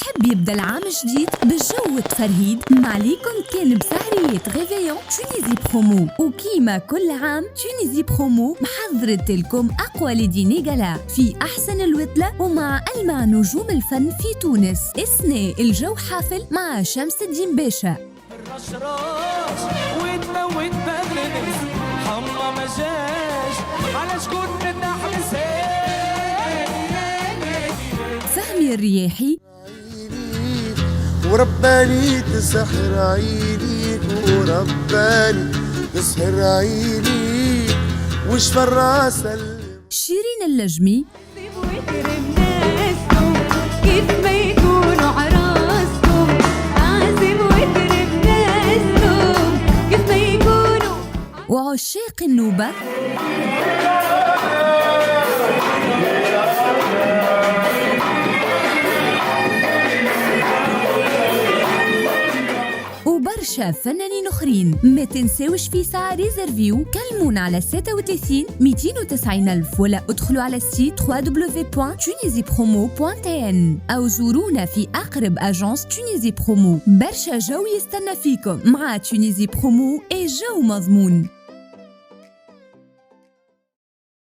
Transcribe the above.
بحب يبدا العام جديد بالجو التفرهيد ما عليكم كان بسهرية ريفيون تونيزي برومو. وكيما كل عام تونيزي برومو محضرت لكم أقوى لي ديني غالا في أحسن الوتلة ومع ألمع نجوم الفن في تونس. السنة الجو حافل مع شمس الدين باشا. الرشراش وتموت بدرس حما ما جاش على شكون نحبس فهمي الرياحي ورباني تسحر عينيك ورباني تسحر عينيك وش فراسة شيرين اللجمي كيف ما يكونوا عراسكم عازم وترب ناسكم كيف ما يكونوا وعشاق النوبة وبرشا فنانين اخرين. ما تنساوش في ساعة ريزرفيو كلمونا على 36 290 ألف ولا ادخلوا على السيت www.tunisipromo.tn أو زورونا في أقرب أجانس تونيزي برومو. برشا جو يستنى فيكم مع تونيزي برومو، جو مضمون.